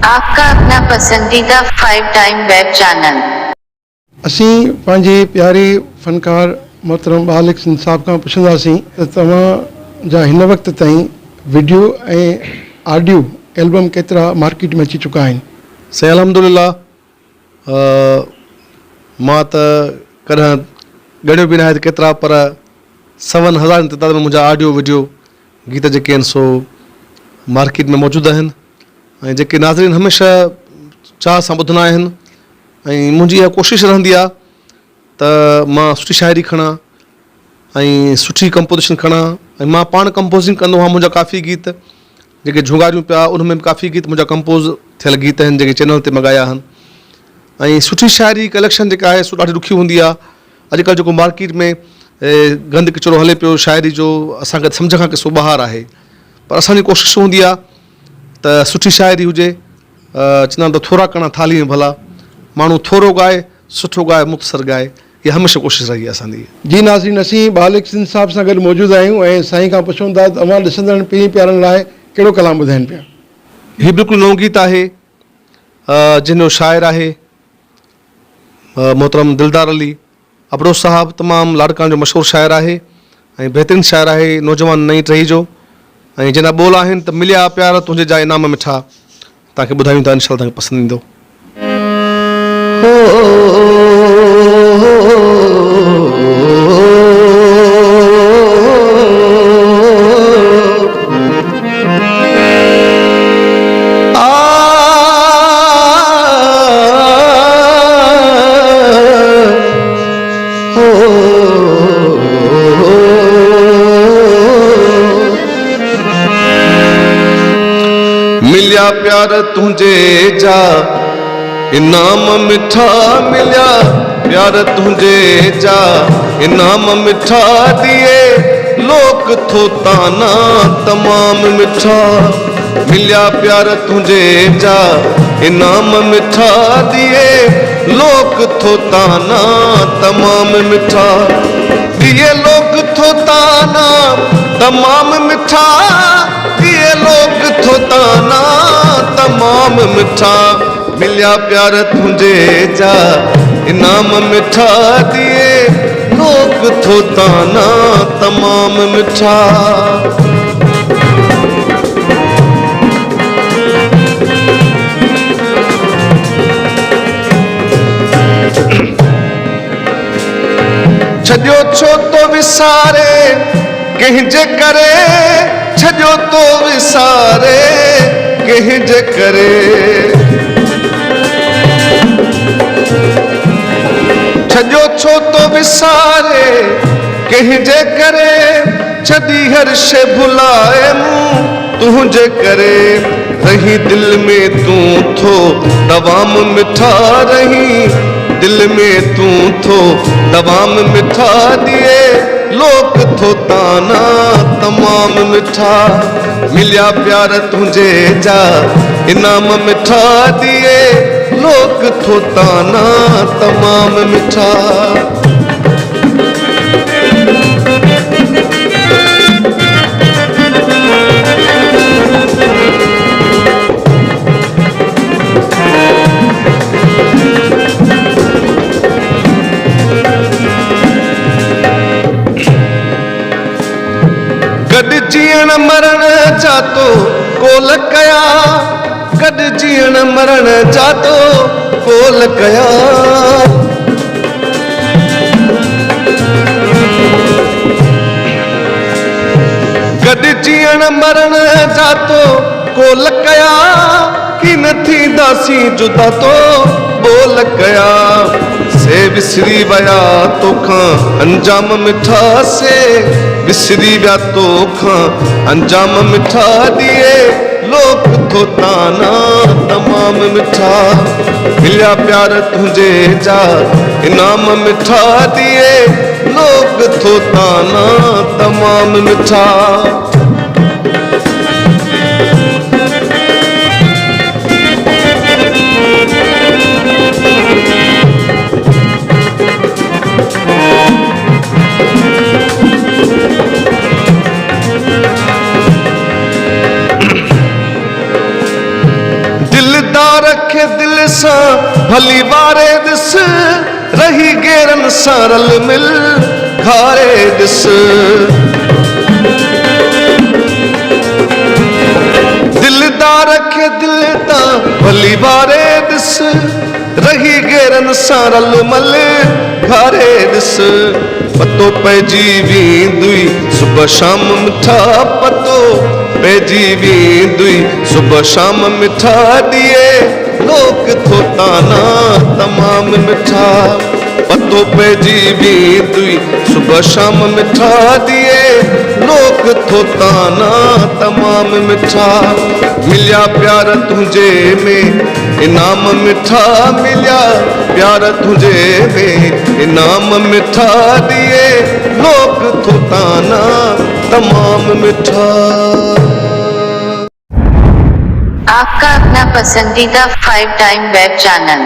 आपका अपना पसंदीदा 5 टाइम वेब चैनल। असी पंहिंजे प्यारे फ़नकार मोहतरम बालिक सिंह साहब खां पुछंदासीं त तव्हां जा हिन वक़्त ताईं वीडियो ऐं ऑडियो एल्बम केतिरा मार्केट में अची चुका आहिनि? से अल्हम्दुलिल्लाह मां त कॾहिं ॻणियो बि न आहे त केतिरा, पर 7,000 जी तादाद में मुंहिंजा ऑडियो वीडियो गीत जेके आहिनि सो मार्केट में मौजूदु आहिनि ऐं जेके नाज़रीन हमेशह चाह सां ॿुधंदा आहिनि। ऐं मुंहिंजी इहा कोशिशि रहंदी आहे त मां सुठी शाइरी खणा ऐं सुठी कंपोज़िशन खणा ऐं मां पाण कंपोज़िंग कंदो आहियां। मुंहिंजा काफ़ी गीत जेके झुंगारियूं पिया उनमें बि काफ़ी गीत मुंहिंजा कंपोज़ थियल गीत आहिनि जेके चैनल ते मॻाया आहिनि। ऐं सुठी शाइरी कलेक्शन जेका आहे सो ॾाढी ॾुखी हूंदी आहे। अॼुकल्ह जेको मार्केट में गंद किचिरो हले पियो शाइरी जो, असांखे सम्झ खां किसो ॿाहिरि आहे, पर असांजी कोशिशि हूंदी आहे त सुठी शाइरी हुजे। चवंदा आहिनि त थोरा कणा थाली में भला, माण्हू थोरो ॻाए, सुठो ॻाए, मुख़्तसर ॻाए, इहा हमेशह कोशिशि रही आहे असांजी। जी नाज़रीन, असीं बालिक सिंह साहब सां गॾु मौजूदु आहियूं ऐं साईं खां पुछूं था तव्हां ॾिसंदड़ पीढ़ी प्यारनि लाइ कहिड़ो कलाम ॿुधाइनि पिया? हीउ बिल्कुलु नओं गीत आहे जिन जो शाइर आहे मोहतरम दिलदार अली अबड़ो साहब। तमामु लाड़कान जो मशहूरु शाइर आहे ऐं बहितरीनु शाइर आहे, नौजवान नई टही जो। ऐं जिन ॿोल आहिनि त मिलिया प्यार तुंहिंजे जा इनाम मिठा, तव्हांखे ॿुधायूं था, इंशाअल्लाह तव्हांखे पसंदि ईंदो। मिलिया प्यार तुंहिंजे जा इनाम मिठा, मिलिया प्यार तुंहिंजे जा इनाम मिठा, दिए लोक थो ताना तमाम मिठा। मिलिया प्यार तुंहिंजे जा इनाम मिठा, दिए लोक थो ताना तमाम मिठा, दिए लोक थो ताना तमाम मिठा, दिए लोक थो ताना तमाम मिठा। मिलिया प्यार तुंहिंजे जा इनाम मिठा, दिए लोक थो ताना तमाम मिठा। छॾियो छो तो विसारे कंहिंजे करे, छॾियो तो विसारे कंहिंजे करे, छॾियो छो तो विसारे कंहिंजे करे, छॾी हर शइ भुलाए मूं तुंहिंजे करे, रही दिलि में तूं थो तमाम मिठा, रही दिल में तूं थो तमाम मिठा, दिए लोक थो ताना तमाम मिठा। मिलिया प्यार तुंहिंजे जा इनाम मिठा, दिए लोक थो ताना तमाम मिठा। गॾु जीअण मरण जा तो कोल कया, गॾु जीअण मरण जा तो कोल कया, गॾु जीअण मरण जा तो कोल कया, कि न थींदासीं जुदा तो बोल कया, से विसरी विया तोखां अंजाम मिठा, से विसरी विया तोखां अंजाम मिठा, दिए लोक थो ताना तमाम मिठा। मिलिया प्यार तुंहिंजे जा इनाम मिठा, दिए लोक थो ताना तमाम मिठा। रखे दिल सा भली बारे दिस रही गेरन सा रल मिल घारे दिस दिलदार रखे दिल ता भली बारे दिस रही गेरन सा रल मल घारे दिस पतो पइजी वेंदुई सुबह शाम मिठा पतो पइजी वेंदुई सुबह शाम मिठा दिए लोक थो ताना तमाम मिठा पतो पइजी वेंदुई सुबह शाम मिठा दिए लोक थो ताना तमाम मिठा मिलिया प्यार तुझे में इनाम मिठा मिलिया प्यार तुझे में इनाम मिठा दिए लोक थो ताना तमाम मिठा। आपका अपना पसंदीदा 5 टाइम वेब चैनल